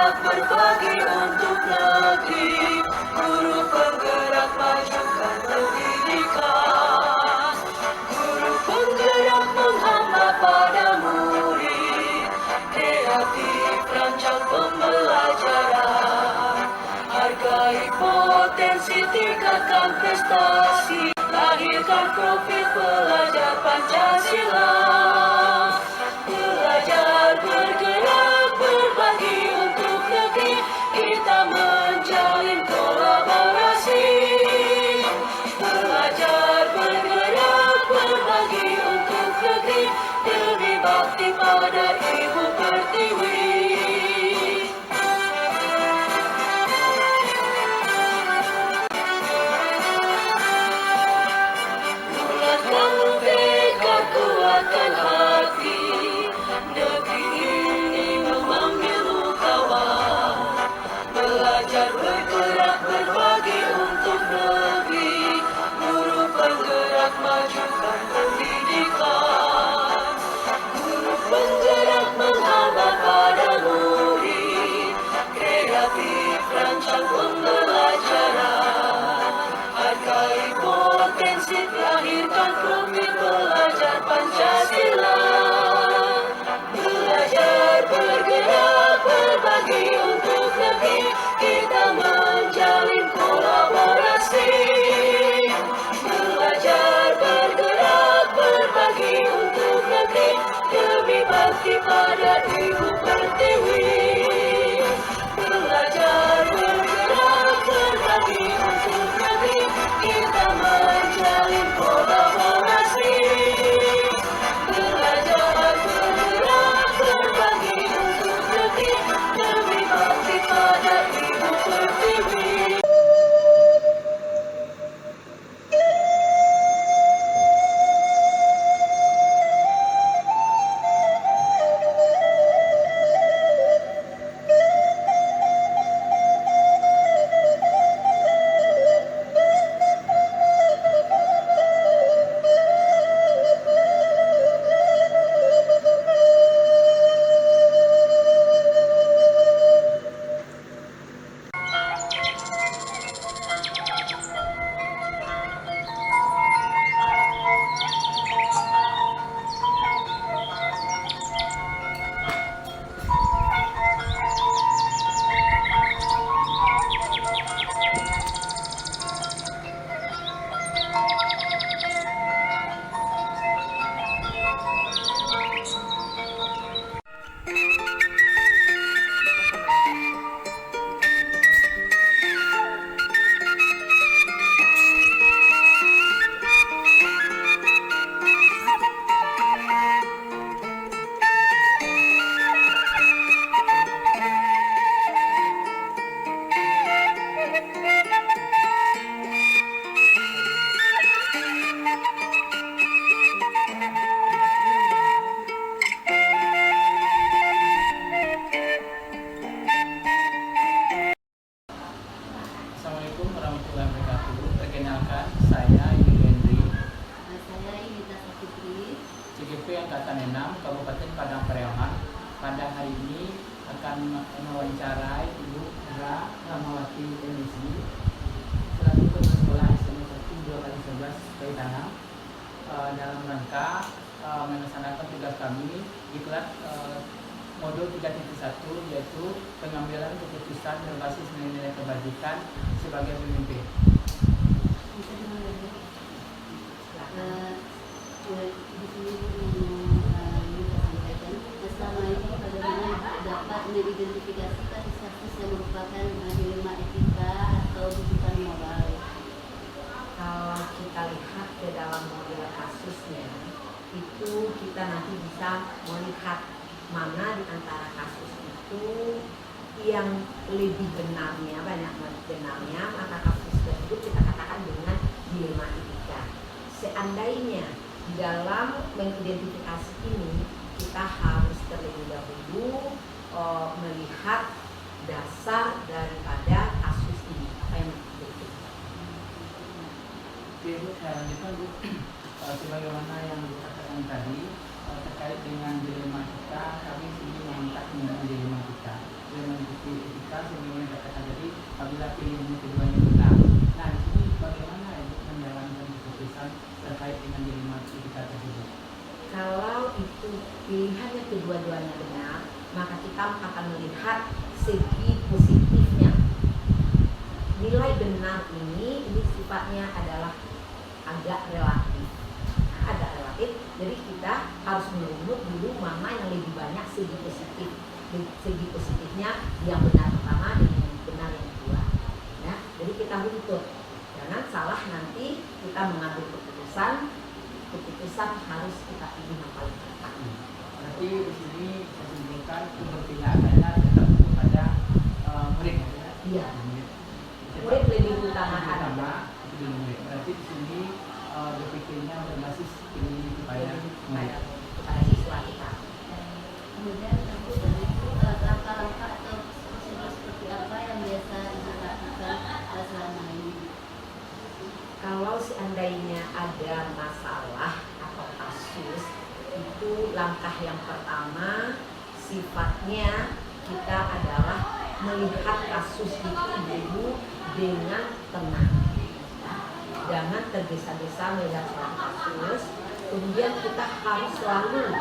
bergerak berbagi untuk negeri, guru penggerak majukan pendidikan, guru penggerak menghamba pada murid, kreatif rancang pembelajaran, hargai potensi tingkatkan prestasi, lahirkan profil pelajar Pancasila. Belajar bergerak berbagi untuk negeri, kita menjalin kolaborasi. Belajar bergerak berbagi untuk negeri, demi bakti pada Ibu Pertiwi. Bulatkan tekad, kuatkan hati, negeri ini memanggilmu kawan. Belajar bergerak berbagi untuk negeri, guru penggerak majukan pendidikan, guru penggerak menghamba pada murid, kreatif rancang pembelajaran, hargai potensi, lahirkan profil pelajar Pancasila. Belajar bergerak berbagi untuk negeri, kita menjalin kolaborasi. Belajar bergerak berbagi untuk negeri, demi bakti pada Ibu Pertiwi. Belajar bergerak berbagi untuk negeri, kita menjalin kolaborasi. Belajar bergerak berbagi untuk negeri, demi bakti pada Ibu Pertiwi. Assalamualaikum warahmatullahi wabarakatuh. Perkenalkan, saya Yudi Hendri, Saya Yunita Fitri, CGP Angkatan 6 Kabupaten Padang Pariaman. Pada hari ini akan mewawancarai Ibu Ra Ramawati MSc selaku Kepala Sekolah SMA 1 2x11 Kaitanang, dalam rangka melaksanakan tugas kami di kelas modul 3.1, yaitu pengambilan keputusan berbasis nilai-nilai kebajikan sebagai pemimpin. di sini Yunita sampaikan selama ini bagaimana dapat mengidentifikasi kasus-kasus yang merupakan dilema etika atau rujukan moral. Kalau kita lihat ke dalam model kasusnya, itu kita nanti bisa melihat mana di antara kasus itu yang lebih benarnya, banyak benarnya, maka kasus tersebut kita katakan dengan dilema etika. Seandainya di dalam mengidentifikasi ini kita harus terlebih dahulu melihat dasar daripada kasus ini, apa yang betul. Oke Bu, saya lanjutkan Bu. Sebagaimana yang dikatakan tadi terkait dengan dilema kita, kami ingin mengangkat mengenai dilema kita. Dilema pilihannya kedua-duanya benar, maka kita akan melihat segi positifnya. Nilai benar ini sifatnya adalah agak relatif. Jadi kita harus merunut dulu mana yang lebih banyak segi positif. Segi positifnya yang benar pertama dan yang benar yang kedua. Ya, jadi kita runtut. Jangan salah nanti kita mengambil keputusan harus kita pilih yang paling tepat. Berarti di sini saya simpulkan keberpihakannya tetap kepada murid. Iya. Murid lebih utamakan. Murid. Berarti di sini berpikirnya berbasis ini kepada murid. Kepada siswa kita. Kemudian tentu dari itu langkah-langkah atau prosedur seperti apa yang biasa dilakukan selama ini? Kalau seandainya ada masalah atau kasus, itu langkah yang pertama sifatnya kita adalah melihat kasus itu dulu dengan tenang. Jangan tergesa-gesa melihat suatu kasus. Kemudian kita harus selalu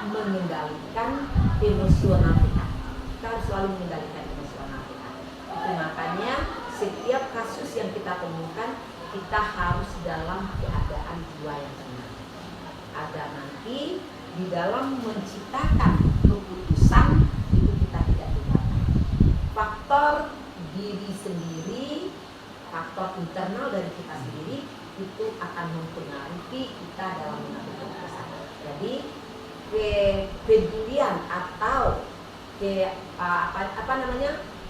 mengendalikan emosional kita. Kita harus selalu mengendalikan emosional kita. Itu makanya setiap kasus yang kita temukan, kita harus dalam keadaan jiwa yang tenang. Agar nanti di dalam menciptakan keputusan itu kita tidak dibatasi. Faktor diri sendiri, faktor internal dari kita sendiri itu akan mempengaruhi kita dalam mengambil keputusan. Jadi kepedulian atau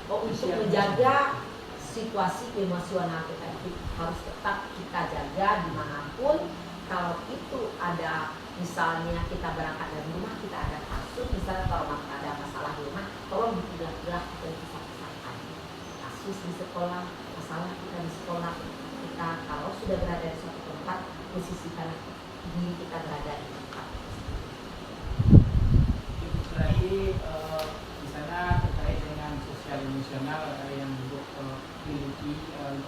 untuk menjaga situasi emosional kita itu harus tetap kita jaga dimanapun. Kalau itu ada, misalnya kita berangkat dari rumah, kita ada kasus, misalnya kalau ada masalah di rumah, tolong dipilah-pilah dan dipisah-pisahkan. Kasus di sekolah, masalah kita di sekolah, kita kalau sudah berada di suatu tempat, posisikan diri kita berada di tempat. Berarti di sana terkait dengan sosial emosional yang dimiliki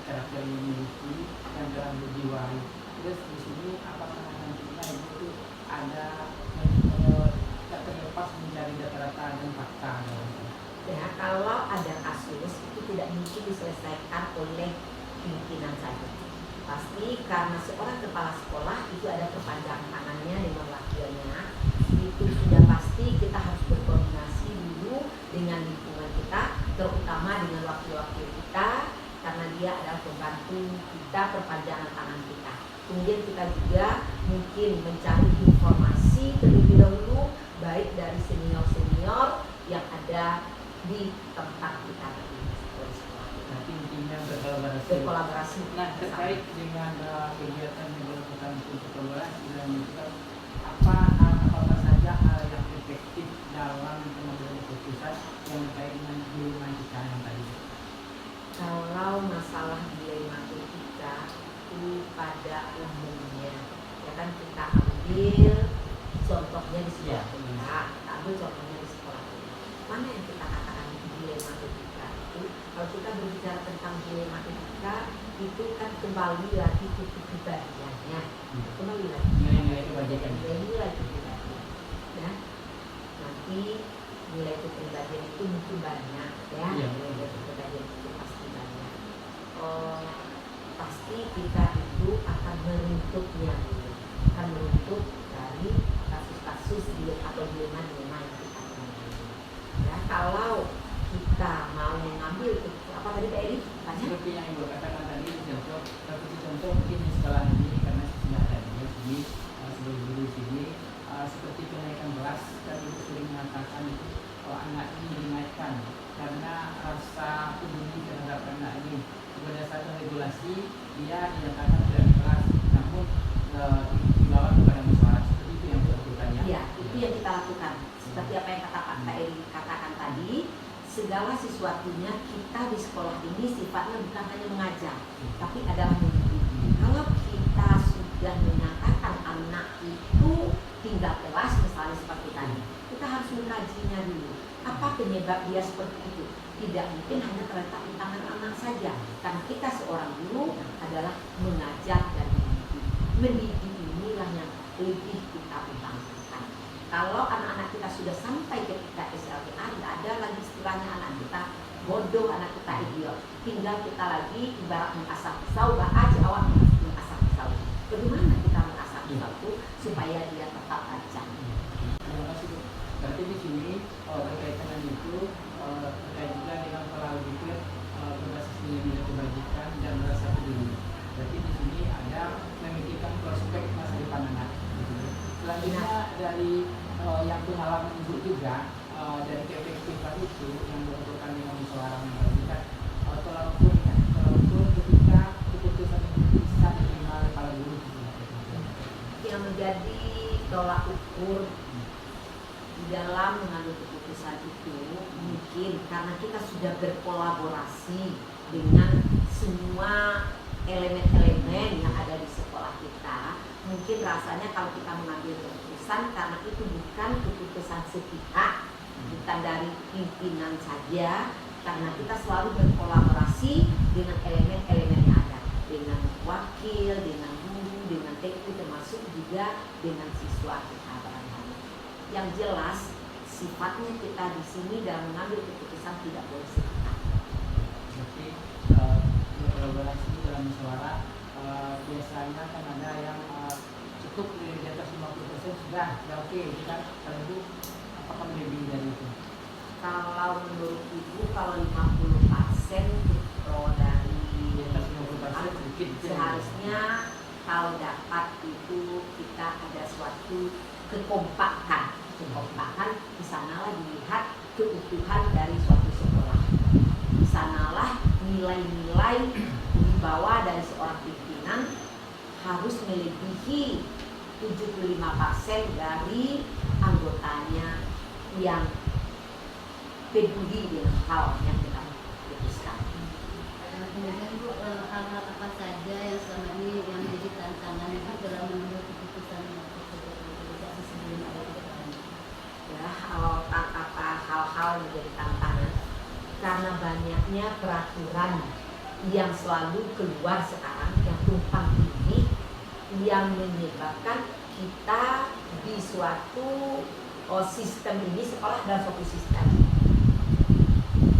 karakter yang dimiliki yang dalam berjiwai. Terus di sini apakah nantinya itu ada tidak terlepas mencari data-data dan fakta? Ya, kalau ada kasus itu tidak mungkin diselesaikan oleh pimpinan saja. Pasti karena seorang kepala sekolah itu ada perpanjangan tangannya dengan wakilnya. Itu sudah pasti kita harus berkoordinasi dulu dengan lingkungan kita, terutama dengan wakil-wakil kita, karena dia adalah pembantu kita, perpanjangan tangan kita. Kemudian kita juga mungkin mencari informasi terlebih dahulu, baik dari senior-senior yang ada di tempat kita berdiri. Nanti intinya Berkolaborasi. Nah, terkait dengan kegiatan yang dilakukan untuk kolaborasi dan juga apa saja hal yang efektif dalam pengambilan keputusan yang terkait dengan dilema etika yang tadi? Kalau masalah dilema etika itu pada umumnya, ya kan kita ambil contohnya di sekolah kita, ambil contohnya di sekolah kita. Mana yang kita katakan dilema etika itu? Kalau kita berbicara tentang dilema etika itu kan kembali lagi ke kepribadiannya, kembali lagi Nilai-nilai kebajikan. nilai kepribadian. Ya, nanti nilai kepribadian itu mungkin banyak, ya. Iya. Nilai kepribadian itu pasti banyak. Pasti kita itu akan menuntutnya, akan menuntut dari kasus-kasus atau dilema-dilema yang kita temui. Ya, kalau kita mau mengambil apa tadi Pak Edi? Seperti yang Ibu katakan tadi, contoh mungkin di sekolah ini karena sudah ada di sini sebagai guru di sini seperti kenaikan kelas kan Ibu sering mengatakan itu anak ini dinaikkan karena rasa peduli terhadap anak ini berdasarkan regulasi dia dinyatakan tidak di kelas namun dibawa kepada musyawarah seperti itu yang dilakukan ya. Ya, itu yang kita lakukan. Seperti apa yang Pak Edi katakan tadi, segala sesuatunya kita di sekolah ini sifatnya bukan hanya mengajar, tapi adalah mendidik. Kalau kita sudah menyatakan anak itu tinggal kelas misalnya seperti tadi, kita harus mengkajinya dulu. Apa penyebab dia seperti itu? Tidak mungkin hanya terletak di tangan anak saja, karena kita seorang guru adalah mengajar dan mendidik. Mendidik inilah yang lebih kita utamakan. Kalau anak-anak kita sudah sampai ketika SLTA, tidak ada lagi istilahnya anak kita bodoh, anak kita idiot. Tinggal kita lagi ibarat mengasah pisau, aja awak mengasah pisau. Bagaimana kita mengasah pisau itu supaya dia tetap tajam? Terima kasih Bu. Berarti di sini berkaitan dengan itu terkait juga dengan pola pikir berbasis nilai-nilai kebajikan dan rasa peduli. Berarti di sini ada memikirkan prospek masa depan anak. Gitu. Selanjutnya dari yang pengalaman Ibu juga dari keefektifan itu yang dilakukan dengan musyawarah membagikan tolak ukur ketika keputusan itu bisa diterima oleh para guru. Yang menjadi tolak ukur di dalam mengambil keputusan itu mungkin karena kita sudah berkolaborasi dengan semua elemen-elemen yang ada di sekolah kita. Mungkin rasanya kalau kita mengambil keputusan karena itu bukan keputusan sepihak, bukan dari pimpinan saja, karena kita selalu berkolaborasi dengan elemen-elemen yang ada, dengan wakil, dengan guru, dengan TU, termasuk juga dengan siswa kita barangkali. Yang jelas sifatnya kita di sini dalam mengambil keputusan tidak boleh sepihak. Berarti berkolaborasi dalam musyawarah biasanya kan ada yang cukup di atas 50% sudah oke, kan? Kalau itu apakah lebih dari itu? Kalau menurut Ibu kalau 50% dari Di atas 50% sedikit. seharusnya kalau dapat itu kita ada suatu kekompakan di sanalah dilihat keutuhan dari suatu sekolah, di sanalah nilai-nilai dibawa dari seorang pimpinan harus melebihi 75% dari anggotanya yang peduli dengan hal yang kita putuskan. Kemudian Bu, hal-hal apa saja yang selama ini yang menjadi tantangan itu dalam mengambil keputusan tersebut sebelum ada kedepan? Ya, hal-hal menjadi tantangan karena banyaknya peraturan yang selalu keluar sekarang yang tumpang tindih yang menyebabkan kita di suatu sistem ini, sekolah dalam suatu sistem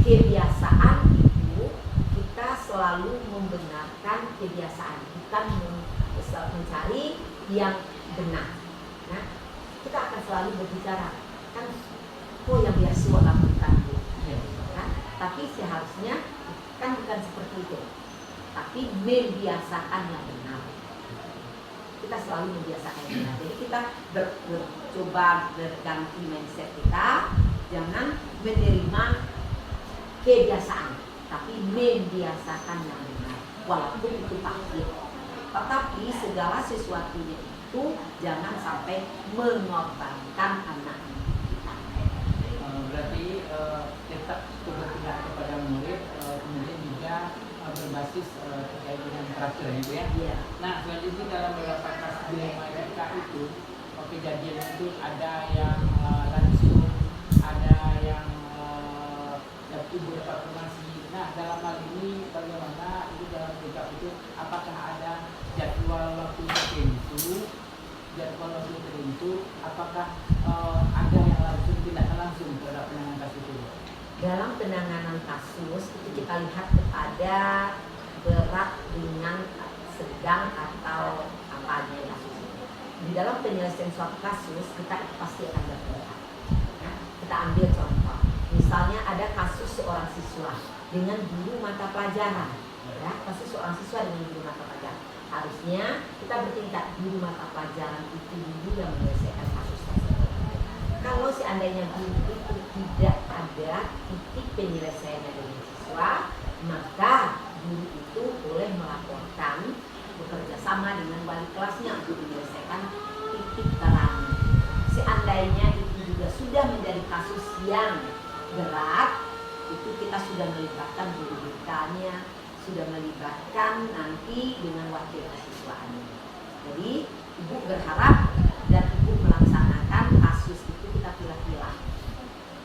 kebiasaan itu kita selalu membenarkan kebiasaan, bukan mencari yang benar. Nah, kita akan selalu berbicara kan, yang biasa lakukan Bu. Nah, tapi seharusnya kan bukan seperti itu, tapi membiasakan yang benar. Kita selalu membiasakan yang benar. Jadi kita coba berganti mindset kita, jangan menerima kebiasaan, tapi membiasakan yang benar, walaupun itu takdir. Tetapi segala sesuatunya itu jangan sampai mengorbankan anak kita. Berarti tetap berpihak kepada murid, kemudian juga berbasis terkait dengan karakter ya. Iya. Nah, selanjutnya dalam beberapa kasus dilema etika itu kejadian itu ada yang langsung, ada yang ibu dapat informasi. Nah, dalam hal ini bagaimana itu dalam sikap itu, apakah ada jadwal waktu tertentu, apakah ada yang langsung, tidak langsung terhadap penanganan kasus itu? Dalam penanganan kasus itu kita lihat kepada berat, ringan, sedang atau apa aja kasus itu. Di dalam penyelesaian suatu kasus kita pasti akan berberat. Nah, kita ambil contoh, misalnya ada kasus seorang siswa dengan guru mata pelajaran, ya, kasus seorang siswa dengan guru mata pelajaran. Harusnya kita bertingkat, guru mata pelajaran itu dulu yang menyelesaikan kasus tersebut. Kalau seandainya guru itu tidak ada titik penyelesaiannya dengan siswa, maka guru itu boleh melaporkan bekerja sama dengan wali kelasnya untuk menyelesaikan titik terang. Seandainya itu juga sudah menjadi kasus yang berat, itu kita sudah melibatkan guru BK-nya, sudah melibatkan nanti dengan wakil siswaannya. Jadi ibu berharap dan ibu melaksanakan kasus itu kita pilah-pilah.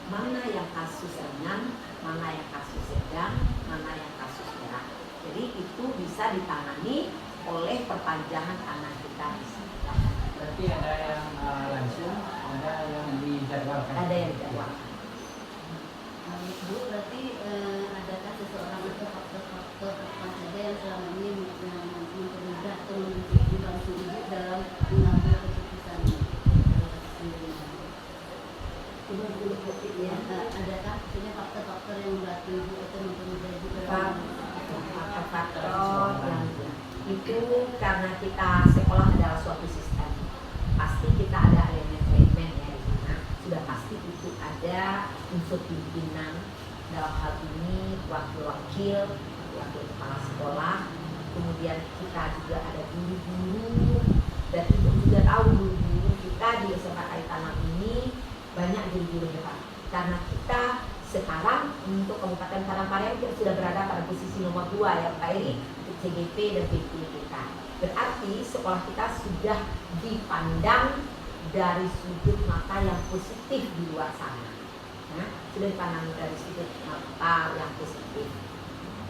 Mana yang kasus ringan, mana yang kasus sedang, mana yang kasus berat. Jadi itu bisa ditangani oleh perpanjangan anak kita di sini. Berarti ada yang langsung, ada yang dijadwalkan. Ada yang dijadwalkan. Bu, berarti adakah seseorang atau faktor-faktor apa saja yang selama ini mempermudah atau membantu ibu dalam mengambil keputusan ya, adakah maksudnya faktor-faktor yang membantu ibu atau mempermudah ibu dalam Faktor yang itu karena kita sekolah adalah suatu sistem, pasti kita ada elemen-elemen ya di sana. Sudah pasti itu ada unsur pimpinan, dalam hal ini wakil kepala sekolah, kemudian kita juga ada guru-guru, dan ibu juga tahu guru-guru kita di SMA Kaitanam ini banyak guru-guru hebat, karena kita sekarang untuk Kabupaten Padang kita sudah berada pada posisi nomor 2 ya Pak Eri, untuk CGP dan PP kita. Berarti sekolah kita sudah dipandang dari sudut mata yang positif di luar sana. Nah, sudah dipandang dari sudut mata yang positif.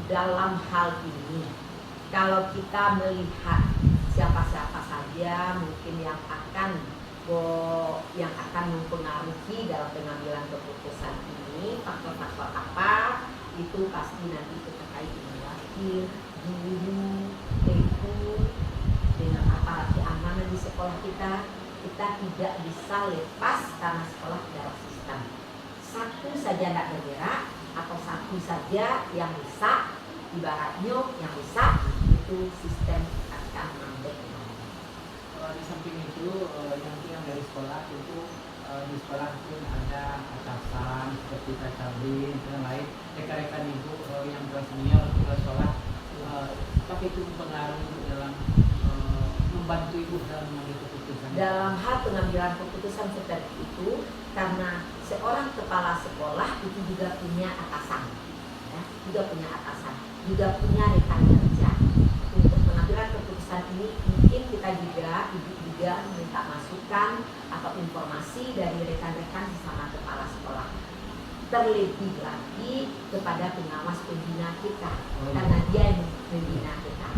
Dalam hal ini, kalau kita melihat siapa-siapa saja mungkin yang akan mempengaruhi dalam pengambilan keputusan ini, faktor-faktor apa itu pasti nanti terkait dengan wakil, guru, ibu, dengan aparat keamanan di sekolah kita tidak bisa lepas karena sekolah adalah sistem. Satu saja tidak bergerak atau satu saja yang rusak, ibaratnya yang rusak itu sistem akan mandek. Di samping itu yang dari sekolah itu di sekolah pun ada atasan seperti kakabin dan lain rekan-rekan ibu yang telah senior telah sekolah, tapi itu mempengaruhi dalam membantu ibu dalam mengambil keputusan. Dalam hal pengambilan keputusan seperti itu, karena seorang kepala sekolah itu juga punya atasan, ya, juga punya rekan kerja. Untuk pengambilan keputusan ini mungkin kita juga ibu juga minta masukan atau informasi dari rekan-rekan sesama kepala sekolah. Terlebih lagi kepada pengawas pembina kita, karena dia yang membina kita.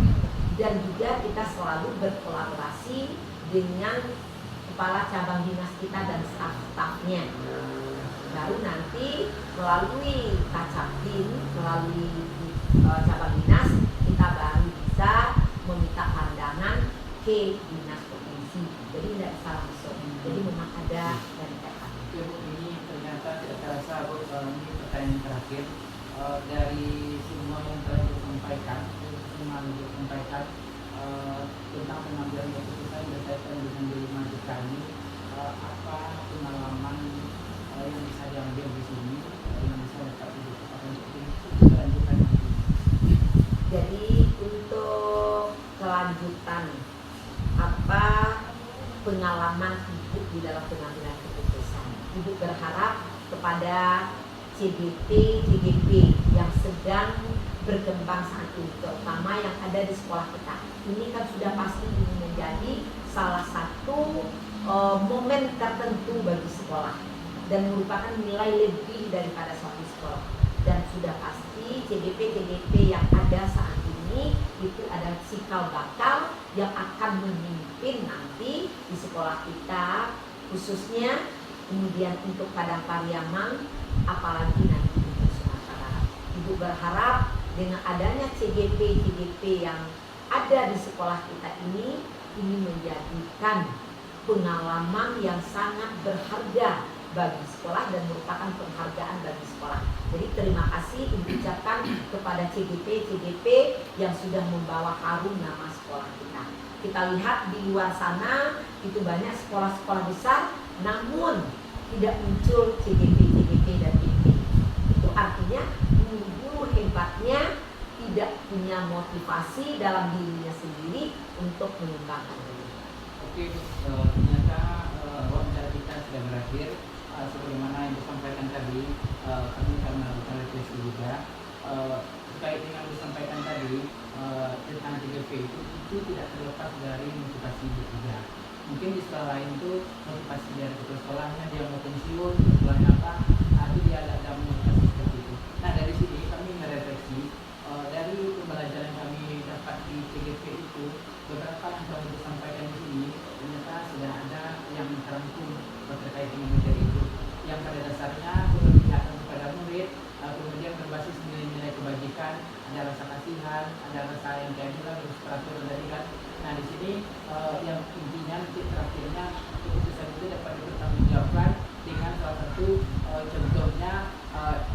Dan juga kita selalu berkolaborasi dengan kepala cabang dinas kita dan staf-stafnya. Baru nanti melalui Kacabdin, melalui cabang dinas, kita baru bisa meminta pandangan ke dinas provinsi. Jadi tidak bisa langsung. Jadi memang ada dari PH. Ini ternyata tidak terasa ini pertanyaan terakhir dari semua yang telah disampaikan, tentang pengambilan keputusan berkaitan dengan dilema kita ini, apa pengalaman yang bisa diambil di sini yang bisa dapat dilakukan untuk kelanjutan nanti. Jadi untuk kelanjutan apa pengalaman ibu di dalam pengambilan keputusan, ibu berharap kepada CGP yang sedang berkembang saat ini, terutama yang ada di sekolah kita. Ini kan sudah pasti ini menjadi salah satu momen tertentu bagi sekolah dan merupakan nilai lebih daripada suatu sekolah. Dan sudah pasti CGP yang ada saat ini itu adalah cikal bakal yang akan memimpin nanti di sekolah kita, khususnya kemudian untuk Padang Pariaman, apalagi nanti untuk Sumatera. Ibu berharap dengan adanya CGP yang ada di sekolah kita ini menjadikan pengalaman yang sangat berharga bagi sekolah dan merupakan penghargaan bagi sekolah. Jadi terima kasih ibu ucapkan kepada CGP yang sudah membawa harum nama sekolah kita. Kita lihat di luar sana itu banyak sekolah-sekolah besar, namun tidak muncul CGP dan PP. Itu artinya guru hebatnya tidak punya motivasi dalam dirinya sendiri untuk mengembangkan diri. Oke, ternyata wawancara kita sudah berakhir. Sebagaimana yang disampaikan tadi, kami akan melakukan refleksi juga terkait dengan yang disampaikan tadi tentang CGP itu tidak terlepas dari motivasi ibu juga. Mungkin di sekolah lain itu motivasi dari kepala sekolahnya dia mau pensiun, sekolahnya apa, itu dia ada motivasi seperti itu. Nah dari sini kami merefleksi dari pembelajaran yang kami dapat di CGP itu, beberapa yang telah disampaikan di sini ternyata sudah ada yang terangkum terkait dengan materi itu. dasarnya keberpihakan kepada murid, kemudian berbasis nilai-nilai kebajikan, ada rasa kasihan, ada rasa yang kayak gitu harus teratur dari kan. Nah di sini yang intinya nanti terakhirnya keputusan itu dapat dipertanggungjawabkan dengan salah satu contohnya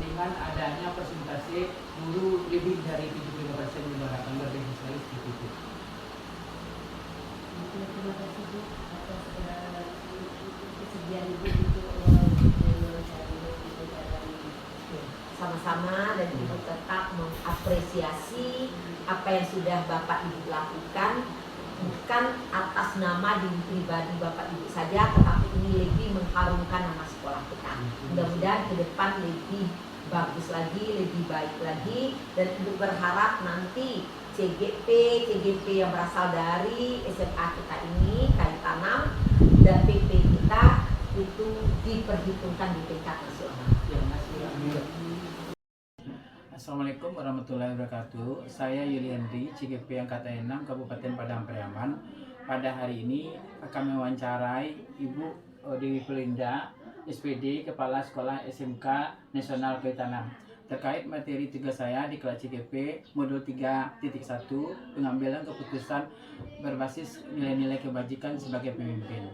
dengan adanya persentase guru lebih dari 75% diharapkan berbasis lagi seperti itu. Terima kasih Bu atas kesediaan Ibu untuk mewawancari Ibu dalam Sama-sama, dan Ibu tetap mengapresiasi apa yang sudah Bapak Ibu lakukan, bukan atas nama diri pribadi Bapak Ibu saja, tetapi ini lebih mengharumkan nama sekolah kita. Mudah-mudahan ke depan lebih bagus lagi, lebih baik lagi, dan Ibu berharap nanti CGP yang berasal dari SMA kita ini, Kaitanam, dan PP kita itu diperhitungkan di tingkat nasional. Terima kasih. Assalamualaikum warahmatullahi wabarakatuh. Saya Yuli Henry, CGP Angkatan 6 Kabupaten Padang Pariaman. Pada hari ini akan mewawancarai Ibu Dewi Pelinda, SPD, Kepala Sekolah SMK Nasional Kaitanam, terkait materi tugas saya di kelas CGP Modul 3.1 pengambilan keputusan berbasis nilai-nilai kebajikan sebagai pemimpin.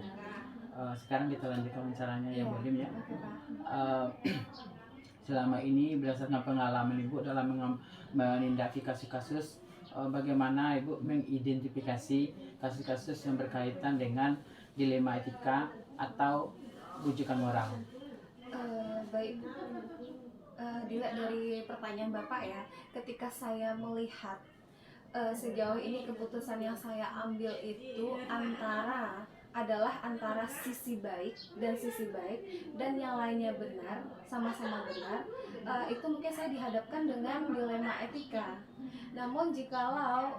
Sekarang kita lanjutkan wawancaranya ya Bu Dim ya. Selama ini berdasarkan pengalaman Ibu dalam menindaki kasus-kasus, bagaimana Ibu mengidentifikasi kasus-kasus yang berkaitan dengan dilema etika atau bujukan moral? Baik, dilihat dari pertanyaan Bapak ya, ketika saya melihat sejauh ini keputusan yang saya ambil itu antara sisi baik dan yang lainnya benar, sama-sama benar, itu mungkin saya dihadapkan dengan dilema etika. Namun jikalau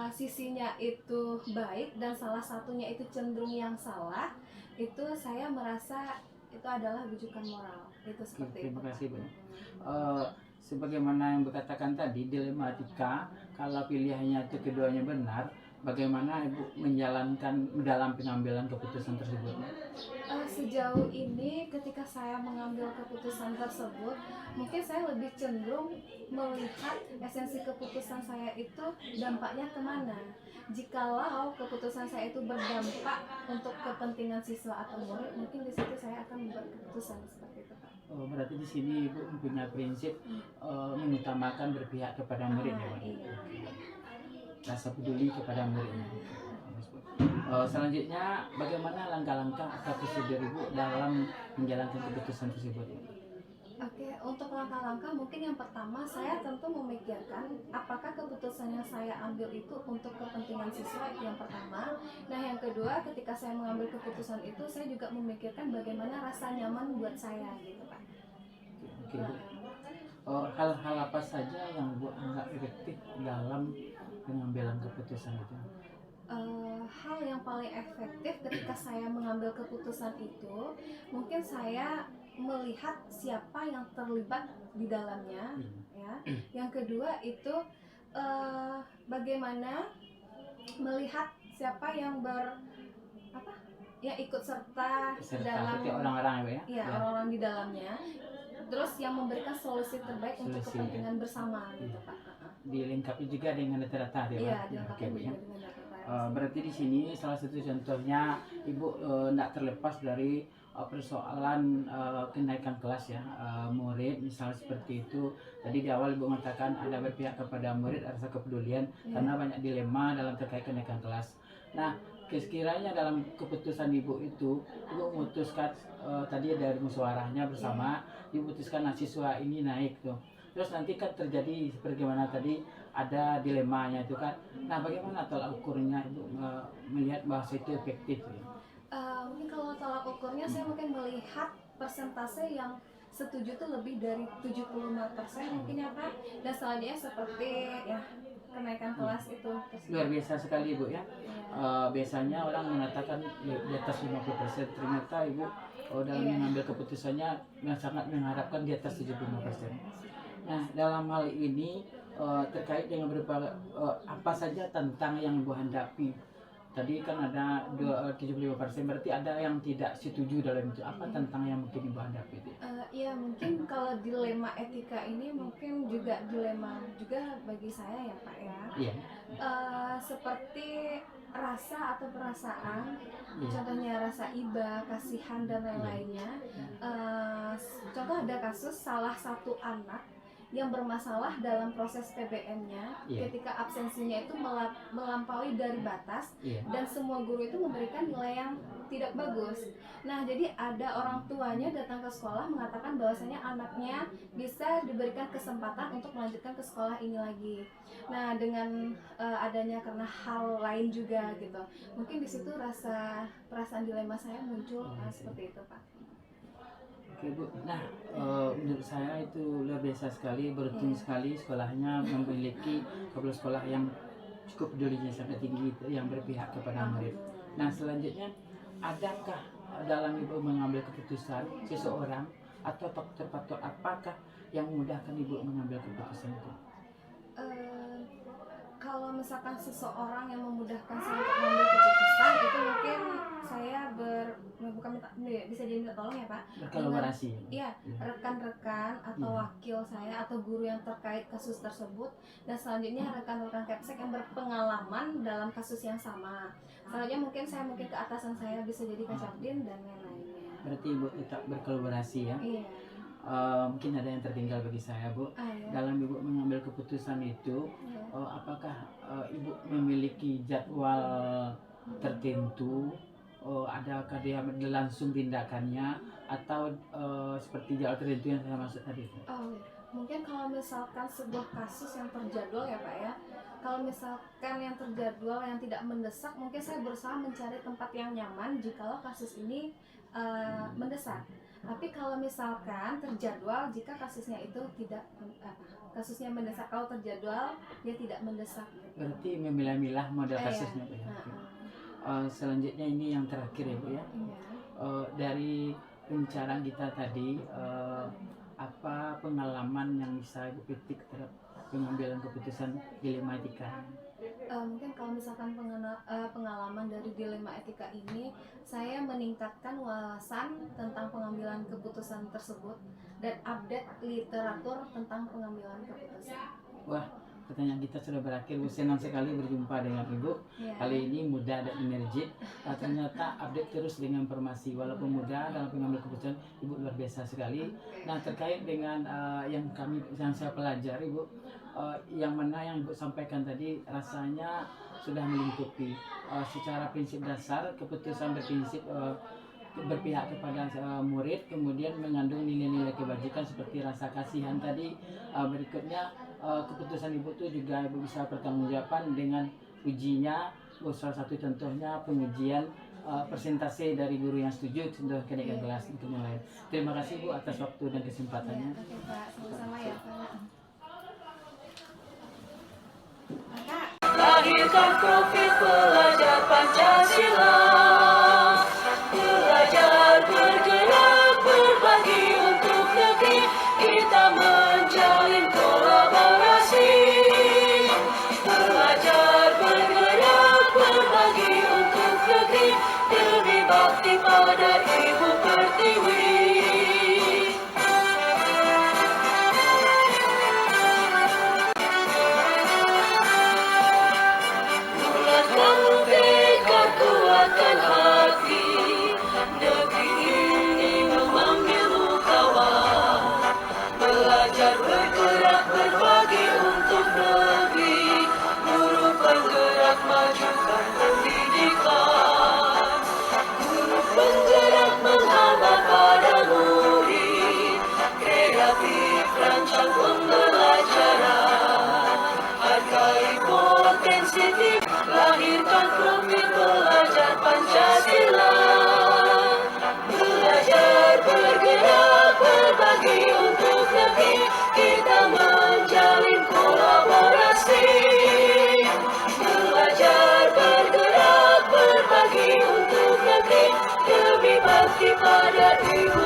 sisinya itu baik dan salah satunya itu cenderung yang salah, itu saya merasa itu adalah bujukan moral. Itu seperti Terima itu. kasih Bu. Sebagaimana yang berkatakan tadi, dilema etika, kalau pilihannya itu keduanya benar, bagaimana Ibu menjalankan dalam pengambilan keputusan tersebut? Sejauh ini ketika saya mengambil keputusan tersebut, mungkin saya lebih cenderung melihat esensi keputusan saya itu dampaknya kemana. Jikalau keputusan saya itu berdampak untuk kepentingan siswa atau murid, mungkin di situ saya akan membuat keputusan seperti itu, Pak. Berarti di sini Ibu mempunyai prinsip mengutamakan berpihak kepada murid ya Pak? Iya. Rasa peduli kepada muridnya. Selanjutnya, bagaimana langkah-langkah atau prosedur Ibu dalam menjalankan keputusan tersebut? Oke, untuk langkah-langkah mungkin yang pertama saya tentu memikirkan apakah keputusan yang saya ambil itu untuk kepentingan siswa, itu yang pertama. Nah yang kedua, ketika saya mengambil keputusan itu saya juga memikirkan bagaimana rasa nyaman buat saya gitu Pak. Oke, Bu. Hal-hal apa saja yang Bu anggap efektif dalam pengambilan keputusan itu? Hal yang paling efektif ketika saya mengambil keputusan itu, mungkin saya melihat siapa yang terlibat di dalamnya, ya. Yang kedua itu bagaimana melihat siapa yang yang ikut serta dalam seperti orang-orang ya, ya, orang-orang di dalamnya. Terus yang memberikan solusi terbaik untuk Solusi, kepentingan bersama gitu Pak. dilengkapi juga dengan data-data ya, Iya, Pak? dilengkapi Oke, Bu, ya. juga dengan data. Berarti di sini salah satu contohnya Ibu tidak terlepas dari persoalan kenaikan kelas ya, murid misal seperti itu. Tadi di awal Ibu mengatakan ada berpihak kepada murid, rasa kepedulian karena banyak dilema dalam terkait kenaikan kelas. Nah, sekiranya dalam keputusan Ibu itu Ibu memutuskan tadi dari musyawarahnya bersama, Ibu putuskan siswa ini naik tuh. Terus nanti kan terjadi sebagaimana tadi ada dilemanya itu kan. Nah, bagaimana tolak ukurnya Ibu melihat bahwa itu efektif? Mungkin kalau tolak ukurnya saya mungkin melihat persentase yang setuju tuh lebih dari 75% mungkin ya Pak. Dan selanjutnya seperti ya kenaikan kelas itu. Luar biasa sekali Ibu ya. Biasanya orang mengatakan di atas 50%, ternyata Ibu dalam mengambil keputusannya yang sangat mengharapkan di atas 75%. Nah, dalam hal ini terkait dengan apa saja tentang yang Ibu hadapi. Tadi kan ada 75%, berarti ada yang tidak setuju dalam itu. Apa tentang yang mungkin Ibu hadapi itu? Iya Ya mungkin kalau dilema etika ini mungkin juga dilema juga bagi saya ya Pak ya. Iya. Seperti rasa atau perasaan, Iya. contohnya rasa iba, kasihan dan lain-lainnya. Contoh ada kasus salah satu anak yang bermasalah dalam proses PBM-nya, Iya. ketika absensinya itu melampaui dari batas Iya. dan semua guru itu memberikan nilai yang tidak bagus. Nah, jadi ada orang tuanya datang ke sekolah mengatakan bahwasanya anaknya bisa diberikan kesempatan untuk melanjutkan ke sekolah ini lagi. Nah, dengan adanya karena hal lain juga gitu, mungkin di situ rasa perasaan dilema saya muncul seperti itu Pak. Oke Bu, nah menurut saya itu luar biasa sekali, beruntung sekali sekolahnya memiliki kepala sekolah yang cukup pedulinya sangat tinggi itu, yang berpihak kepada murid. Nah selanjutnya, adakah dalam Ibu mengambil keputusan seseorang atau faktor-faktor apakah yang memudahkan Ibu mengambil keputusan itu? Kalau misalkan seseorang yang memudahkan saya untuk mengambil keputusan itu mungkin saya bisa jadi minta tolong ya Pak, Berkolaborasi. iya, rekan-rekan atau wakil saya atau guru yang terkait kasus tersebut, dan selanjutnya rekan-rekan Kepsek yang berpengalaman dalam kasus yang sama. Selanjutnya mungkin saya ke atasan saya, bisa jadi Kacabdin dan lain-lainnya. Berarti Ibu tetap berkolaborasi ya? Iya. Mungkin ada yang tertinggal bagi saya Bu. Iya. Dalam Ibu mengambil keputusan itu, Iya. apakah Ibu memiliki jadwal tertentu? Adakah dia langsung tindakannya atau seperti jadwal tertentu yang saya maksud tadi? Oh, mungkin kalau misalkan sebuah kasus yang terjadwal ya Pak ya, kalau misalkan yang terjadwal yang tidak mendesak, mungkin saya berusaha mencari tempat yang nyaman jikalau kasus ini mendesak. Tapi kalau misalkan terjadwal, jika kasusnya itu tidak kasusnya mendesak, kalau terjadwal dia tidak mendesak. Berarti memilah-milah model kasusnya Bu ya. Selanjutnya ini yang terakhir ya Bu ya. Iya. Dari pembicaraan kita tadi, apa pengalaman yang bisa Ibu petik terhadap pengambilan keputusan dilema etika? Mungkin kalau misalkan pengalaman dari dilema etika ini, saya meningkatkan wawasan tentang pengambilan keputusan tersebut dan update literatur tentang pengambilan keputusan. Wah, pertanyaan kita sudah berakhir. Senang sekali berjumpa dengan Ibu. Ya. Kali ini muda dan energik. Ternyata update terus dengan informasi. Walaupun muda dalam pengambil keputusan, Ibu luar biasa sekali. Nah, terkait dengan yang saya pelajari, Ibu, yang mana yang Ibu sampaikan tadi rasanya sudah melingkupi secara prinsip dasar keputusan berprinsip berpihak kepada murid, kemudian mengandung nilai-nilai kebajikan seperti rasa kasihan tadi. Berikutnya keputusan Ibu itu juga Ibu bisa pertanggungjawaban dengan ujinya. Salah satu contohnya pengujian persentase dari guru yang setuju contoh kenaikan kelas untuk yang lain. Terima kasih Bu atas waktu dan kesempatannya. Oke Pak, sama-sama ya Pak. Lahirkan profil pelajar Pancasila, belajar bergerak berbagi untuk negeri, kita menjalin kolaborasi. Belajar bergerak berbagi untuk negeri, demi bakti pada Ibu Pertiwi. Kuatkan hati, negeri ini memanggilmu kawan. Belajar bergerak berbagi untuk negeri, guru penggerak majukan pendidikan. Guru penggerak menghambat pada murid, kreatif rancang pembelajaran. Hargai potensi, lahirkan profil pelajar Pancasila. Belajar bergerak berbagi untuk negeri, kita menjalin kolaborasi. Belajar bergerak berbagi untuk negeri, demi bakti pada Ibu.